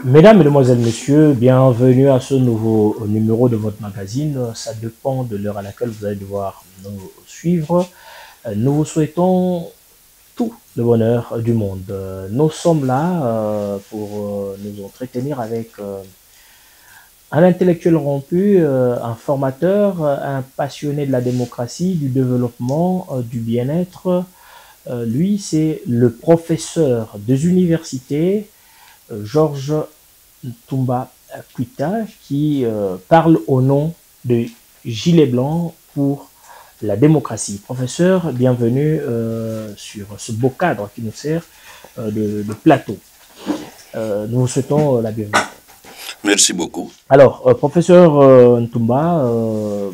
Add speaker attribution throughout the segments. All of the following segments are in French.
Speaker 1: Mesdames, Mesdemoiselles, Messieurs, bienvenue à ce nouveau numéro de votre magazine. Ça dépend de l'heure à laquelle vous allez devoir nous suivre. Nous vous souhaitons tout le bonheur du monde. Nous sommes là pour nous entretenir avec un intellectuel rompu, un formateur, un passionné de la démocratie, du développement, du bien-être. Lui, c'est le professeur des universités, Georges Ntumba Kuita, qui parle au nom de Gilets Blancs pour la démocratie. Professeur, bienvenue sur ce beau cadre qui nous sert de plateau. Nous vous souhaitons la bienvenue.
Speaker 2: Merci beaucoup.
Speaker 1: Alors, professeur Ntumba,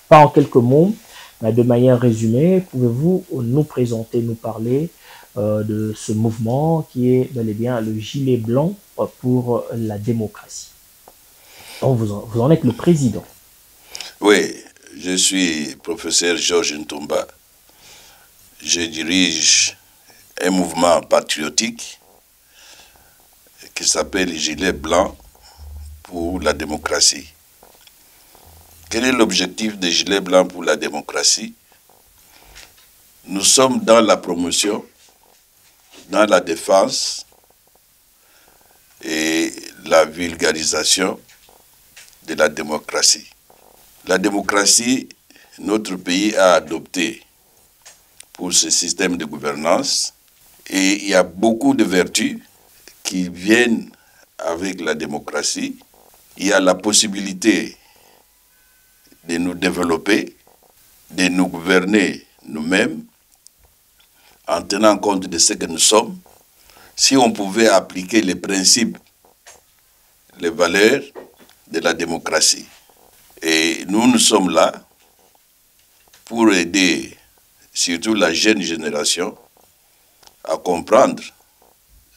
Speaker 1: pas en quelques mots, mais de manière résumée, pouvez-vous nous présenter, nous parler de ce mouvement qui est bel et bien le Gilet Blanc pour la démocratie? Donc, vous en êtes le président.
Speaker 2: Oui, je suis professeur Georges Ntumba. Je dirige un mouvement patriotique qui s'appelle Gilet Blanc pour la démocratie. Quel est l'objectif des Gilets Blancs pour la démocratie? Nous sommes dans la promotion, dans la défense et la vulgarisation de la démocratie. La démocratie, notre pays a adopté pour ce système de gouvernance et il y a beaucoup de vertus qui viennent avec la démocratie. Il y a la possibilité de nous développer, de nous gouverner nous-mêmes en tenant compte de ce que nous sommes. Si on pouvait appliquer les principes, les valeurs de la démocratie. Et nous sommes là pour aider surtout la jeune génération à comprendre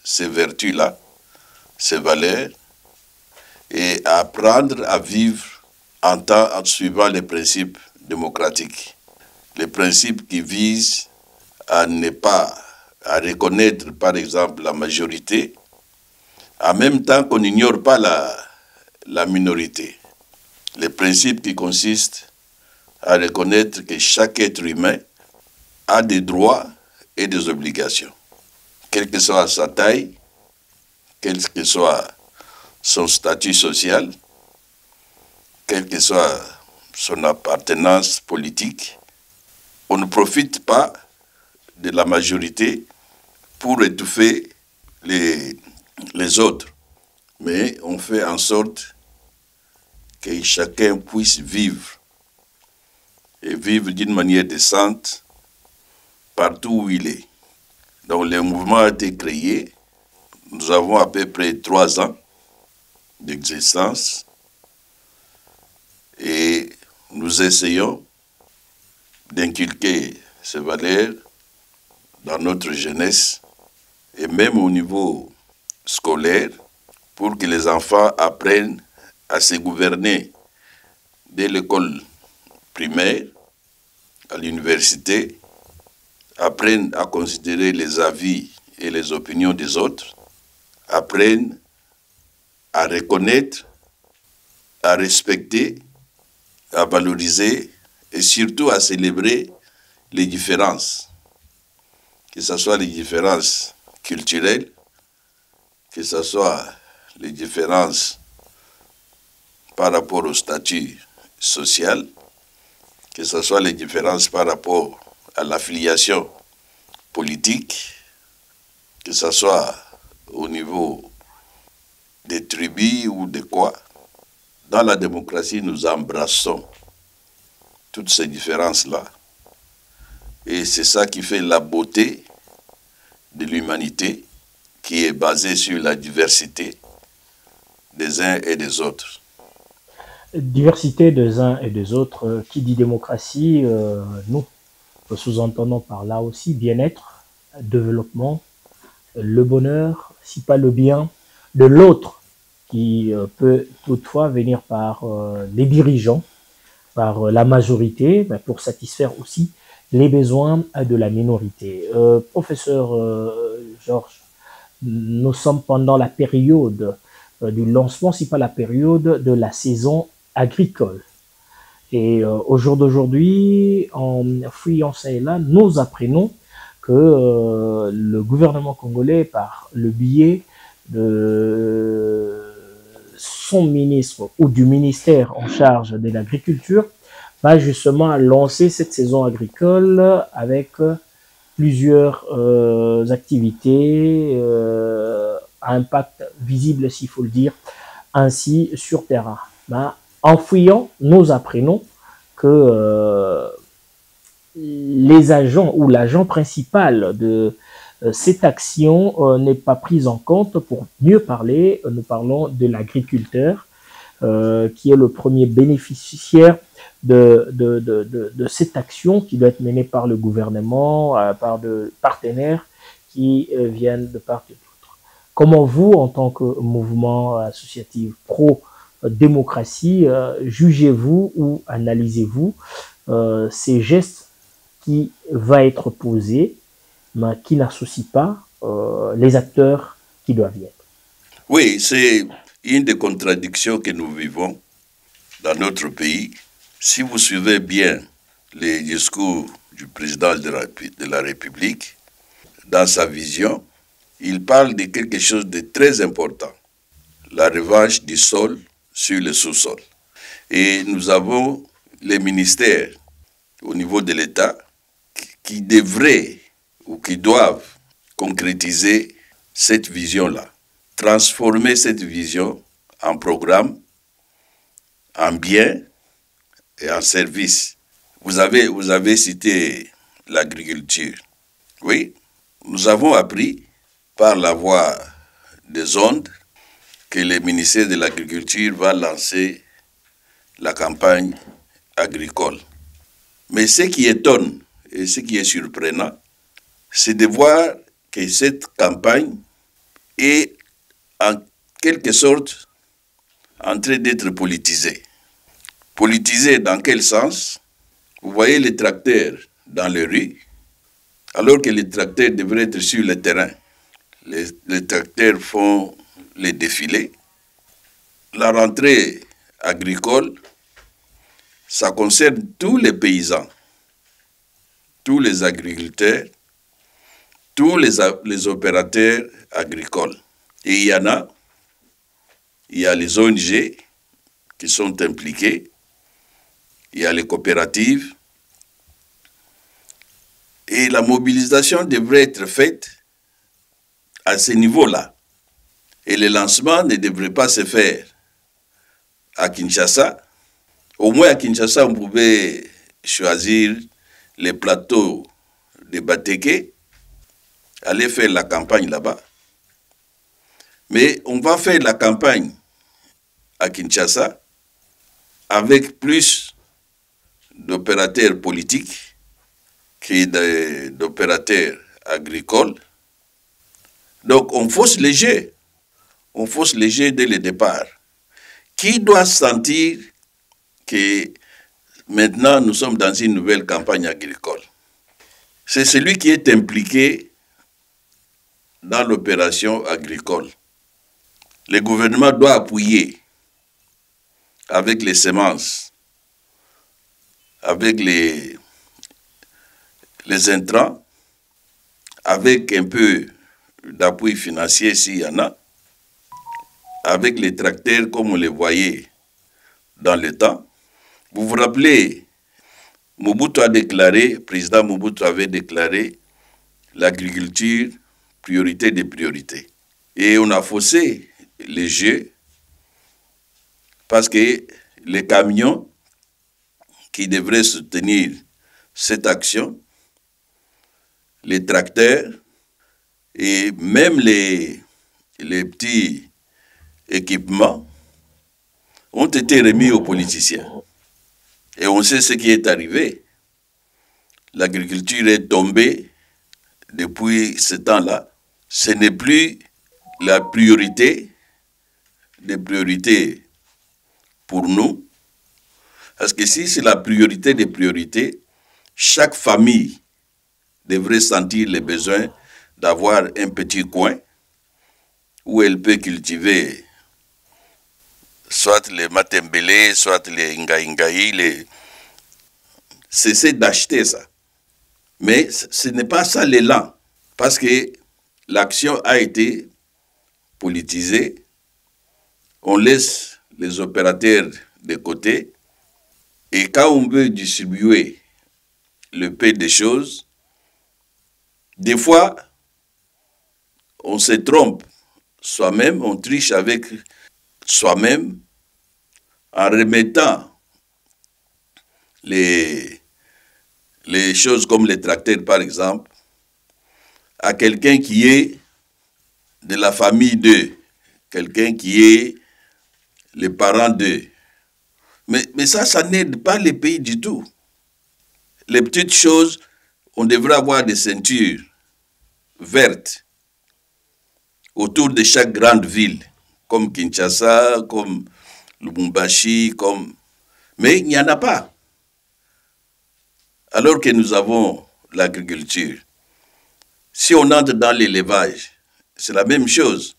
Speaker 2: ces vertus-là, ces valeurs, et à apprendre à vivre en suivant les principes démocratiques. Les principes qui visent à ne pas à reconnaître, par exemple, la majorité, en même temps qu'on n'ignore pas la minorité. Les principes qui consistent à reconnaître que chaque être humain a des droits et des obligations, quelle que soit sa taille, quel que soit son statut social, quelle que soit son appartenance politique. On ne profite pas de la majorité pour étouffer les autres, mais on fait en sorte que chacun puisse vivre, et vivre d'une manière décente partout où il est. Donc le mouvement a été créé, nous avons à peu près 3 ans d'existence, et nous essayons d'inculquer ces valeurs dans notre jeunesse et même au niveau scolaire pour que les enfants apprennent à se gouverner dès l'école primaire, à l'université, apprennent à considérer les avis et les opinions des autres, apprennent à reconnaître, à respecter, à valoriser et surtout à célébrer les différences, que ce soit les différences culturelles, que ce soit les différences par rapport au statut social, que ce soit les différences par rapport à l'affiliation politique, que ce soit au niveau des tribus ou de quoi. Dans la démocratie, nous embrassons toutes ces différences-là. Et c'est ça qui fait la beauté de l'humanité, qui est basée sur la diversité des uns et des autres.
Speaker 1: Diversité des uns et des autres, qui dit démocratie, nous sous-entendons par là aussi bien-être, développement, le bonheur, si pas le bien de l'autre, qui peut toutefois venir par les dirigeants, par la majorité, mais pour satisfaire aussi les besoins de la minorité. Professeur Georges, nous sommes pendant la période du lancement, si pas la période de la saison agricole. Et au jour d'aujourd'hui, en fouillant ça et là, nous apprenons que le gouvernement congolais, par le biais de son ministre ou du ministère en charge de l'agriculture, va justement lancer cette saison agricole avec plusieurs activités à impact visible, s'il faut le dire, ainsi sur terrain. Ben, en fouillant, nous apprenons que les agents ou l'agent principal de cette action n'est pas prise en compte. Pour mieux parler, nous parlons de l'agriculteur qui est le premier bénéficiaire de cette action qui doit être menée par le gouvernement, par de partenaires qui viennent de part et d'autre. Comment vous, en tant que mouvement associatif pro-démocratie, jugez-vous ou analysez-vous ces gestes qui va être posé, mais qui n'associe pas les acteurs qui doivent y être?
Speaker 2: Oui, c'est une des contradictions que nous vivons dans notre pays. Si vous suivez bien les discours du président de la République, dans sa vision, il parle de quelque chose de très important, la revanche du sol sur le sous-sol. Et nous avons les ministères au niveau de l'État qui devraient ou qui doivent concrétiser cette vision-là, transformer cette vision en programme, en bien et en service. Vous avez cité l'agriculture. Oui, nous avons appris par la voie des ondes que le ministère de l'Agriculture va lancer la campagne agricole. Mais ce qui étonne et ce qui est surprenant, c'est de voir que cette campagne est en quelque sorte en train d'être politisée. Politisée dans quel sens? Vous voyez les tracteurs dans les rues, alors que les tracteurs devraient être sur le terrain. Les tracteurs font les défilés. La rentrée agricole, ça concerne tous les paysans, tous les agriculteurs, tous les opérateurs agricoles. Et il y a les ONG qui sont impliquées, il y a les coopératives, et la mobilisation devrait être faite à ce niveau-là. Et le lancement ne devrait pas se faire à Kinshasa. Au moins à Kinshasa, on pouvait choisir les plateaux de Bateke, aller faire la campagne là-bas. Mais on va faire la campagne à Kinshasa avec plus d'opérateurs politiques que d'opérateurs agricoles. Donc on fausse les jeux. On fausse les jeux dès le départ. Qui doit sentir que maintenant nous sommes dans une nouvelle campagne agricole? C'est celui qui est impliqué dans l'opération agricole. Le gouvernement doit appuyer avec les semences, avec les intrants, avec un peu d'appui financier s'il y en a, avec les tracteurs comme on les voyait dans le temps. Vous vous rappelez, Mobutu a déclaré, président Mobutu avait déclaré l'agriculture priorité des priorités. Et on a faussé les jeux parce que les camions qui devraient soutenir cette action, les tracteurs et même les petits équipements ont été remis aux politiciens. Et on sait ce qui est arrivé. L'agriculture est tombée depuis ce temps-là. Ce n'est plus la priorité des priorités pour nous. Parce que si c'est la priorité des priorités, chaque famille devrait sentir le besoin d'avoir un petit coin où elle peut cultiver soit les Matembele, soit les Ngaï, cesser d'acheter ça. Mais ce n'est pas ça l'élan, parce que l'action a été politisée. On laisse les opérateurs de côté, et quand on veut distribuer le paix des choses, des fois, on se trompe soi-même, on triche avec soi-même en remettant les choses comme les tracteurs, par exemple, à quelqu'un qui est de la famille d'eux, quelqu'un qui est les parents d'eux. Mais ça n'aide pas les pays du tout. Les petites choses, on devrait avoir des ceintures vertes autour de chaque grande ville, comme Kinshasa, comme Lubumbashi, comme... Mais il n'y en a pas. Alors que nous avons l'agriculture. Si on entre dans l'élevage, c'est la même chose.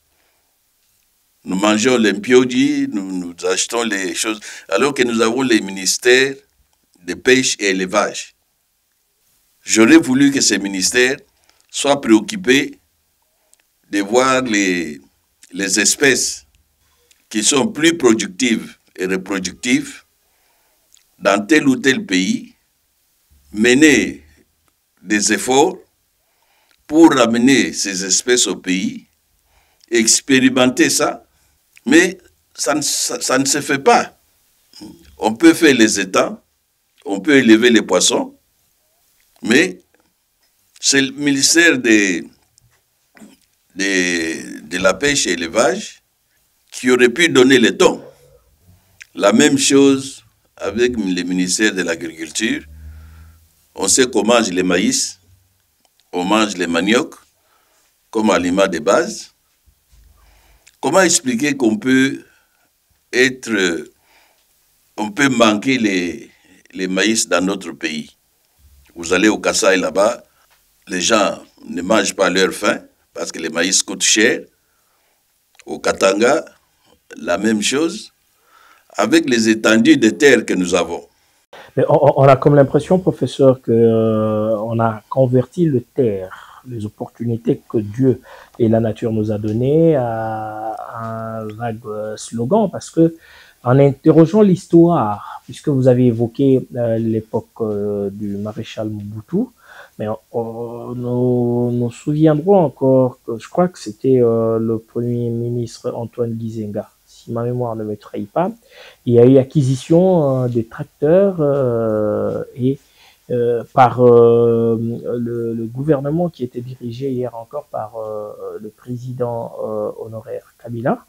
Speaker 2: Nous mangeons les mpiodi, nous achetons les choses, alors que nous avons les ministères de pêche et élevage. J'aurais voulu que ces ministères soient préoccupés de voir les espèces qui sont plus productives et reproductives dans tel ou tel pays, mener des efforts pour ramener ces espèces au pays, expérimenter ça, mais ça ne se fait pas. On peut faire les étangs, on peut élever les poissons, mais c'est le ministère de la pêche et l'élevage qui aurait pu donner le ton. La même chose avec le ministère de l'Agriculture. On sait qu'on mange les maïs, on mange les maniocs comme aliment de base. Comment expliquer qu'on peut manquer les maïs dans notre pays? Vous allez au Kasaï là-bas, les gens ne mangent pas leur faim parce que les maïs coûtent cher. Au Katanga, la même chose, avec les étendues de terre que nous avons.
Speaker 1: Mais on a comme l'impression, professeur, qu'on a converti le terre, les opportunités que Dieu et la nature nous a données à un vague slogan, parce que en interrogeant l'histoire, puisque vous avez évoqué l'époque du maréchal Mobutu, mais nous nous souviendrons encore que je crois que c'était le premier ministre Antoine Gizenga, si ma mémoire ne me trahit pas. Il y a eu acquisition des tracteurs par le gouvernement qui était dirigé hier encore par le président honoraire Kabila.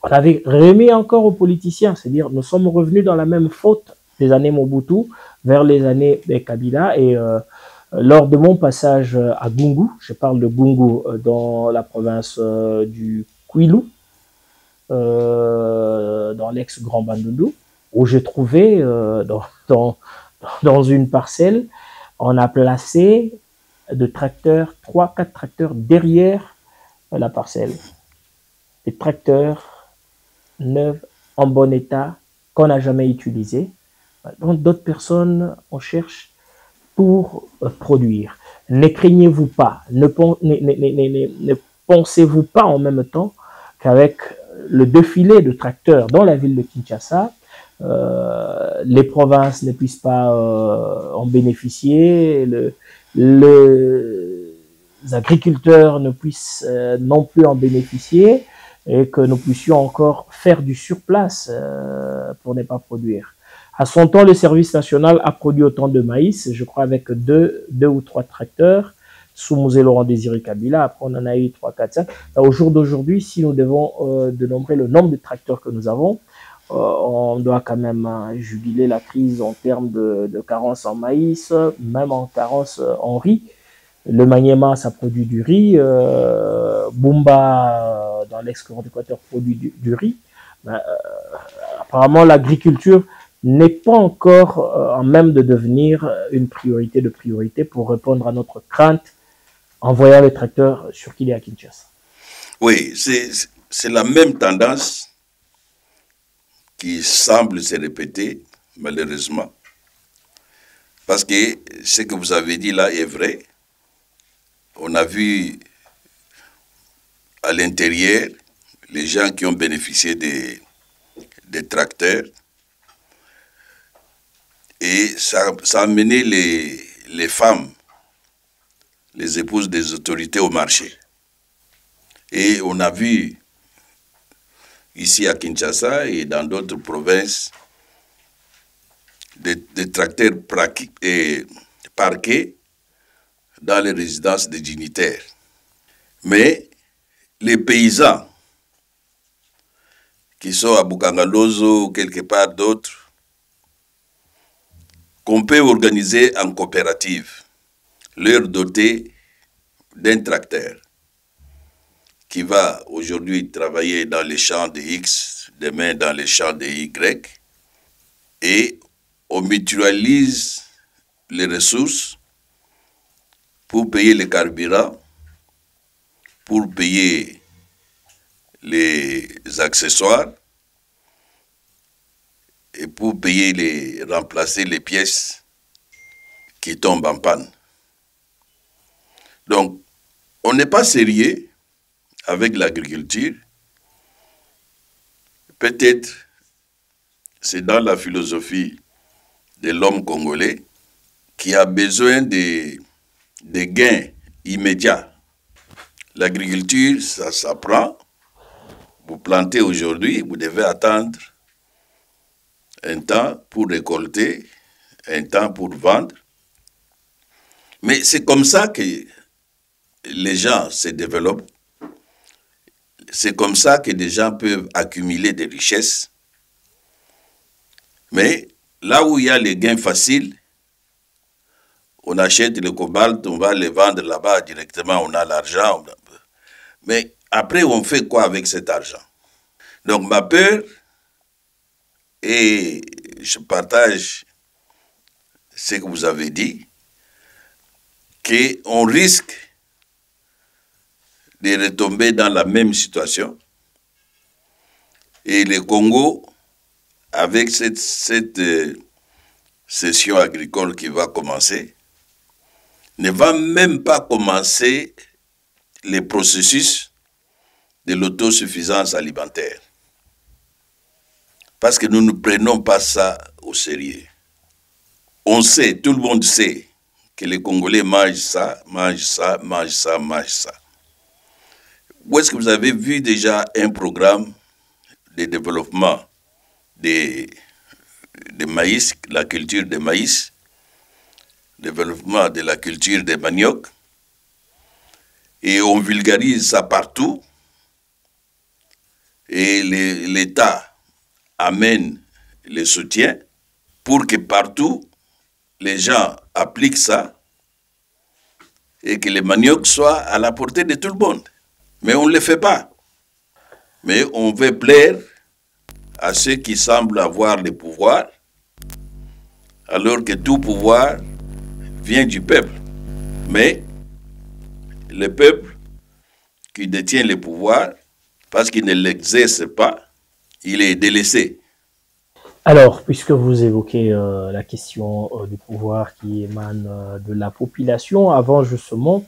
Speaker 1: On avait remis encore aux politiciens, c'est-à-dire nous sommes revenus dans la même faute des années Mobutu vers les années Kabila. Et lors de mon passage à Gungu, je parle de Gungu dans la province du Kwilu, dans l'ex-Grand Bandundu, où j'ai trouvé dans une parcelle, on a placé de tracteurs, 3-4 tracteurs derrière la parcelle. Des tracteurs neufs, en bon état, qu'on n'a jamais utilisés. Donc d'autres personnes, on cherche pour produire. Ne craignez-vous pas, ne pensez-vous pas en même temps qu'avec le défilé de tracteurs dans la ville de Kinshasa, les provinces ne puissent pas en bénéficier, les agriculteurs ne puissent non plus en bénéficier, et que nous puissions encore faire du surplace pour ne pas produire. À son temps, le service national a produit autant de maïs, je crois avec deux ou trois tracteurs, sous Mosé Laurent Désiré Kabila. Après, on en a eu 3, 4, 5. Au jour d'aujourd'hui, si nous devons dénombrer le nombre de tracteurs que nous avons, on doit quand même juguler la crise en termes de carence en maïs, même en carence en riz. Le Maniema, ça produit du riz. Bumba, dans l'ex-Équateur, produit du riz. Apparemment, l'agriculture n'est pas encore en même de devenir une priorité de priorité pour répondre à notre crainte en voyant les tracteurs circuler à Kinshasa.
Speaker 2: Oui, c'est la même tendance qui semble se répéter, malheureusement. Parce que ce que vous avez dit là est vrai. On a vu à l'intérieur les gens qui ont bénéficié des tracteurs. Et ça a amené les femmes, les épouses des autorités au marché. Et on a vu ici à Kinshasa et dans d'autres provinces des tracteurs parqués dans les résidences des dignitaires. Mais les paysans qui sont à Bukangalozo ou quelque part d'autres, qu'on peut organiser en coopérative, leur doter d'un tracteur qui va aujourd'hui travailler dans les champs de X, demain dans les champs de Y, et on mutualise les ressources pour payer les carburants, pour payer les accessoires et pour remplacer les pièces qui tombent en panne. Donc, on n'est pas sérieux avec l'agriculture. Peut-être c'est dans la philosophie de l'homme congolais qui a besoin de gains immédiats. L'agriculture, ça s'apprend. Vous plantez aujourd'hui, vous devez attendre un temps pour récolter, un temps pour vendre. Mais c'est comme ça que les gens se développent. C'est comme ça que des gens peuvent accumuler des richesses. Mais là où il y a les gains faciles, on achète le cobalt, on va le vendre là-bas directement, on a l'argent. Mais après, on fait quoi avec cet argent? Donc ma peur, et je partage ce que vous avez dit, qu'on risque de retomber dans la même situation. Et le Congo, avec cette session agricole qui va commencer, ne va même pas commencer les processus de l'autosuffisance alimentaire. Parce que nous ne prenons pas ça au sérieux. On sait, tout le monde sait, que les Congolais mangent ça, mangent ça, mangent ça, mangent ça. Où est-ce que vous avez vu déjà un programme de développement de maïs, la culture de maïs, développement de la culture des manioc, et on vulgarise ça partout, et l'État amène le soutien pour que partout les gens appliquent ça et que les manioc soient à la portée de tout le monde. Mais on ne le fait pas. Mais on veut plaire à ceux qui semblent avoir le pouvoir, alors que tout pouvoir vient du peuple. Mais le peuple qui détient le pouvoir, parce qu'il ne l'exerce pas, il est délaissé.
Speaker 1: Alors, puisque vous évoquez la question du pouvoir qui émane de la population, avant justement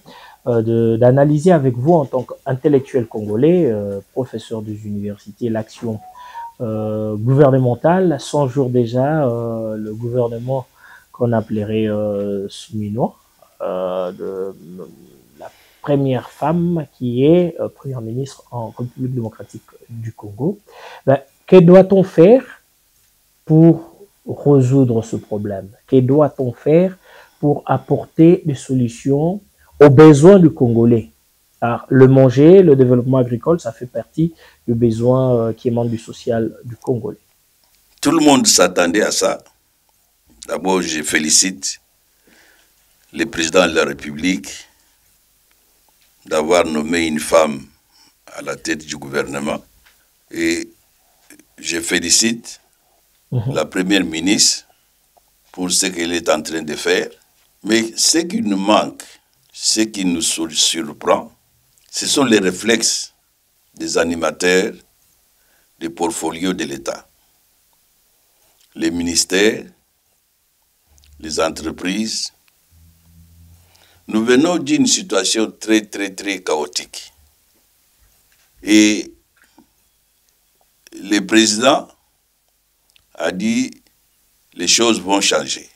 Speaker 1: d'analyser avec vous en tant qu'intellectuel congolais, professeur des universités, l'action gouvernementale, 100 jours déjà, le gouvernement qu'on appellerait souminois, de la première femme qui est première ministre en République démocratique du Congo. Ben, que doit-on faire pour résoudre ce problème? Que doit-on faire pour apporter des solutions aux besoins du Congolais? Alors, le manger, le développement agricole, ça fait partie du besoin qui émane du social du Congolais.
Speaker 2: Tout le monde s'attendait à ça. D'abord, je félicite le président de la République d'avoir nommé une femme à la tête du gouvernement. Et je félicite la première ministre pour ce qu'elle est en train de faire. Mais ce qui nous manque, ce qui nous surprend, ce sont les réflexes des animateurs des portfolios de l'État. les ministères, les entreprises. Nous venons d'une situation très chaotique. Et le président a dit les choses vont changer.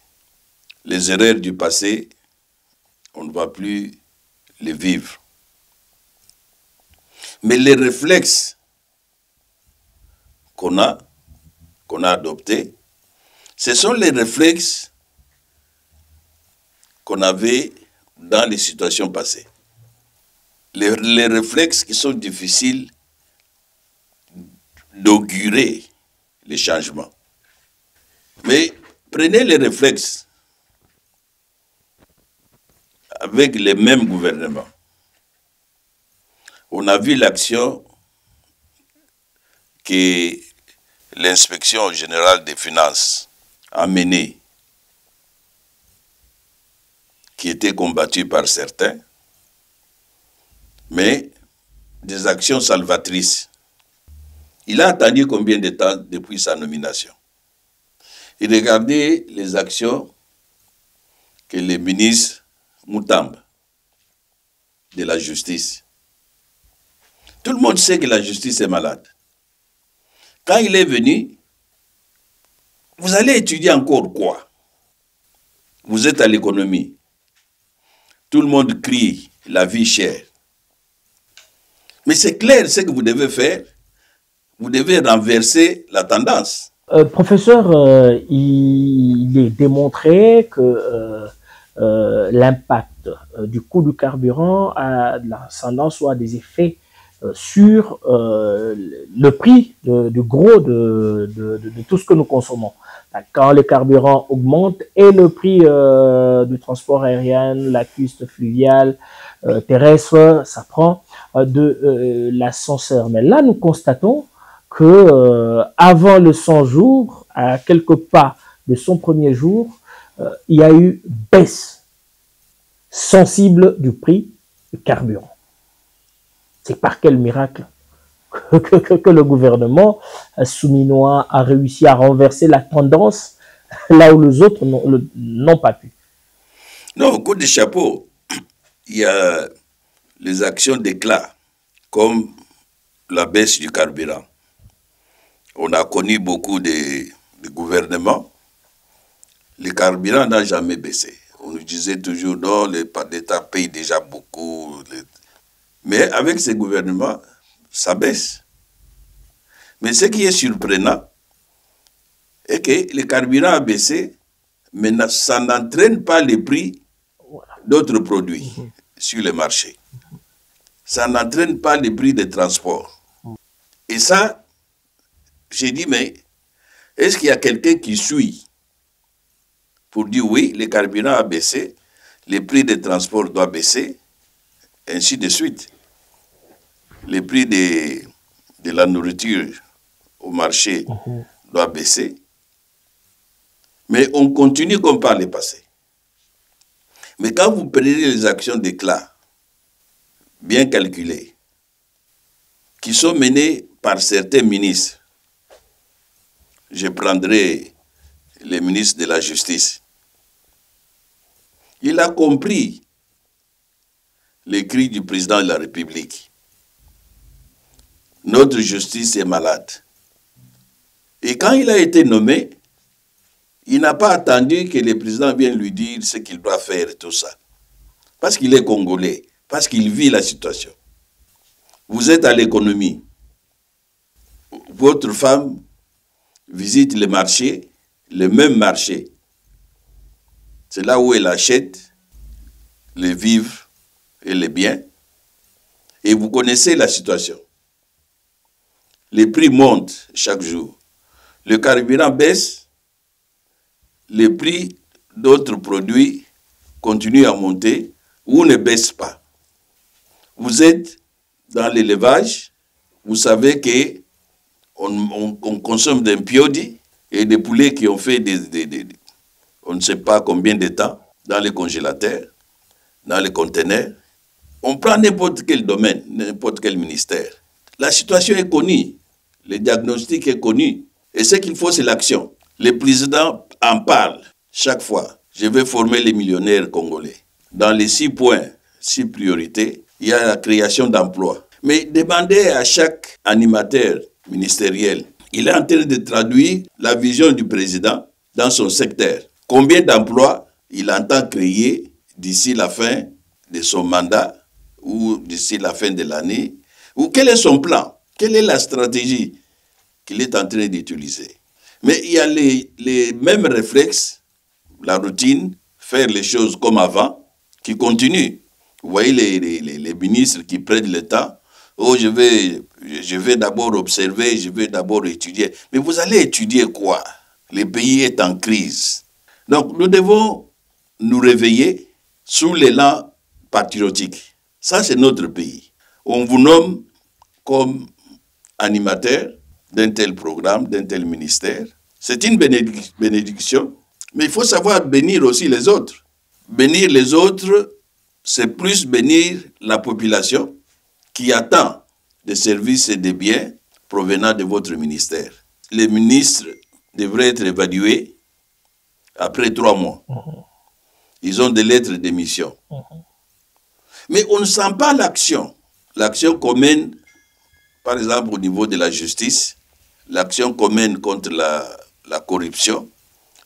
Speaker 2: Les erreurs du passé, on ne va plus les vivre. Mais les réflexes qu'on a adoptés, ce sont les réflexes qu'on avait dans les situations passées. Les réflexes qui sont difficiles d'augurer les changements. Mais prenez les réflexes avec les mêmes gouvernements. On a vu l'action que l'inspection générale des finances a menée, qui était combattue par certains, mais des actions salvatrices. Il a attendu combien de temps depuis sa nomination? Et regardez les actions que le ministre Moutamba de la justice. Tout le monde sait que la justice est malade. Quand il est venu, vous allez étudier encore quoi? Vous êtes à l'économie. Tout le monde crie la vie chère. Mais c'est clair ce que vous devez faire. Vous devez renverser la tendance.
Speaker 1: Professeur, il est démontré que l'impact du coût du carburant a de l'ascendance ou a des effets sur le prix du gros de tout ce que nous consommons. Quand le carburant augmente et le prix du transport aérien, la cuisse fluviale, terrestre, ça prend de l'ascenseur. Mais là, nous constatons que avant le 100 jours, à quelques pas de son premier jour, il y a eu baisse sensible du prix du carburant. C'est par quel miracle que le gouvernement souminois a réussi à renverser la tendance là où les autres n'ont pas pu.
Speaker 2: Non, au coup de chapeau, il y a les actions d'éclat, comme la baisse du carburant. On a connu beaucoup de gouvernements. Le carburant n'a jamais baissé. On nous disait toujours, non, l'État paye déjà beaucoup. Mais avec ces gouvernements, ça baisse. Mais ce qui est surprenant est que le carburant a baissé, mais ça n'entraîne pas les prix d'autres produits sur le marché. Ça n'entraîne pas les prix des transports. Et ça, j'ai dit, mais est-ce qu'il y a quelqu'un qui suit pour dire oui, le carburant a baissé, les prix des transports doivent baisser, ainsi de suite. Les prix de la nourriture au marché doivent baisser. Mais on continue comme par le passé. Mais quand vous prenez les actions d'éclat, bien calculées, qui sont menées par certains ministres, je prendrai le ministre de la Justice. Il a compris les cris du président de la République. Notre justice est malade. Et quand il a été nommé, il n'a pas attendu que le président vienne lui dire ce qu'il doit faire et tout ça. Parce qu'il est congolais, parce qu'il vit la situation. Vous êtes à l'économie. Votre femme visite le marché, le même marché. C'est là où elle achète les vivres et les biens. Et vous connaissez la situation. Les prix montent chaque jour. Le carburant baisse. Les prix d'autres produits continuent à monter ou ne baissent pas. Vous êtes dans l'élevage. Vous savez que on consomme des piodi et des poulets qui ont fait on ne sait pas combien de temps dans les congélateurs, dans les conteneurs. On prend n'importe quel domaine, n'importe quel ministère. La situation est connue, le diagnostic est connu. Et ce qu'il faut, c'est l'action. Le président en parle chaque fois. Je vais former les millionnaires congolais. Dans les 6 points, 6 priorités, il y a la création d'emplois. Mais demandez à chaque animateur ministériel, il est en train de traduire la vision du président dans son secteur. Combien d'emplois il entend créer d'ici la fin de son mandat ou d'ici la fin de l'année? Ou quel est son plan? Quelle est la stratégie qu'il est en train d'utiliser? Mais il y a les mêmes réflexes, la routine, faire les choses comme avant, qui continuent. Vous voyez les ministres qui prennent le temps. Oh, je vais d'abord observer, je vais d'abord étudier. Mais vous allez étudier quoi? Le pays est en crise. Donc, nous devons nous réveiller sous l'élan patriotique. Ça, c'est notre pays. On vous nomme comme animateur d'un tel programme, d'un tel ministère. C'est une bénédiction, mais il faut savoir bénir aussi les autres. Bénir les autres, c'est plus bénir la population qui attend des services et des biens provenant de votre ministère. Les ministres devraient être évalués après 3 mois. Ils ont des lettres de mission. Mais on ne sent pas l'action. L'action qu'on mène, par exemple, au niveau de la justice, l'action qu'on mène contre la corruption.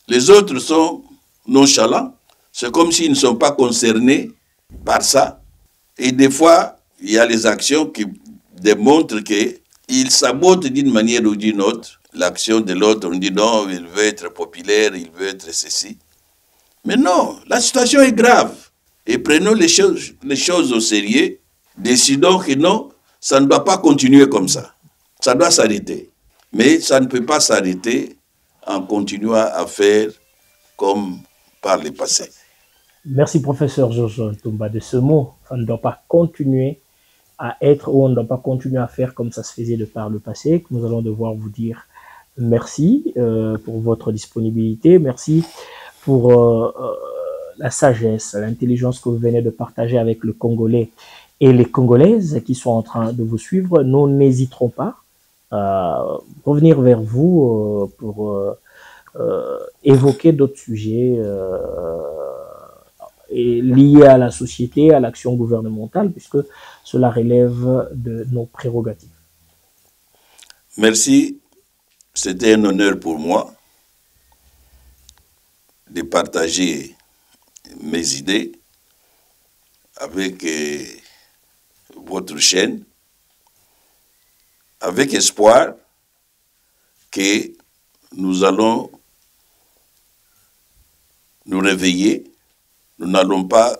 Speaker 2: Les autres sont nonchalants. C'est comme s'ils ne sont pas concernés par ça. Et des fois, il y a les actions qui démontrent qu'ils sabotent d'une manière ou d'une autre l'action de l'autre. On dit non, il veut être populaire, il veut être ceci. Mais non, la situation est grave. Et prenons les choses au sérieux. Décidons que non, ça ne doit pas continuer comme ça. Ça doit s'arrêter. Mais ça ne peut pas s'arrêter en continuant à faire comme par le passé.
Speaker 1: Merci, professeur Georges Ntumba, de ce mot. Ça ne doit pas continuer à être ou on ne doit pas continuer à faire comme ça se faisait de par le passé. Que nous allons devoir vous dire merci pour votre disponibilité. Merci pour la sagesse, l'intelligence que vous venez de partager avec le Congolais et les Congolaises qui sont en train de vous suivre. Nous n'hésiterons pas à revenir vers vous pour évoquer d'autres sujets liés à la société, à l'action gouvernementale, puisque cela relève de nos prérogatives.
Speaker 2: Merci. C'était un honneur pour moi de partager mes idées avec votre chaîne, avec espoir que nous allons nous réveiller. Nous n'allons pas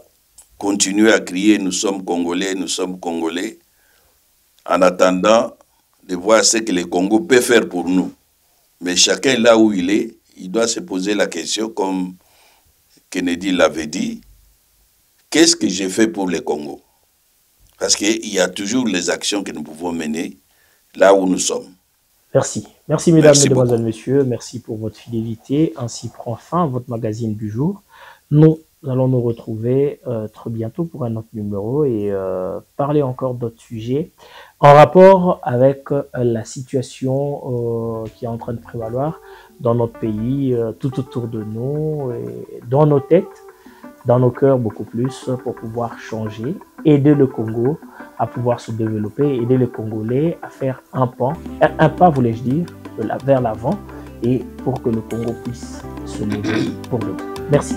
Speaker 2: continuer à crier « nous sommes Congolais, en attendant de voir ce que le Congo peut faire pour nous. Mais chacun là où il est, il doit se poser la question, comme Kennedy l'avait dit, qu'est-ce que j'ai fait pour le Congo? Parce qu'il y a toujours les actions que nous pouvons mener là où nous sommes.
Speaker 1: Merci. Merci, mesdames, mesdemoiselles, messieurs. Merci pour votre fidélité. Ainsi prend fin votre magazine du jour. Nous allons nous retrouver très bientôt pour un autre numéro et parler encore d'autres sujets en rapport avec la situation qui est en train de prévaloir dans notre pays, tout autour de nous, et dans nos têtes, dans nos cœurs beaucoup plus, pour pouvoir changer, aider le Congo à pouvoir se développer, aider les Congolais à faire un pas, voulais-je dire, vers l'avant, et pour que le Congo puisse se lever pour le monde. Merci.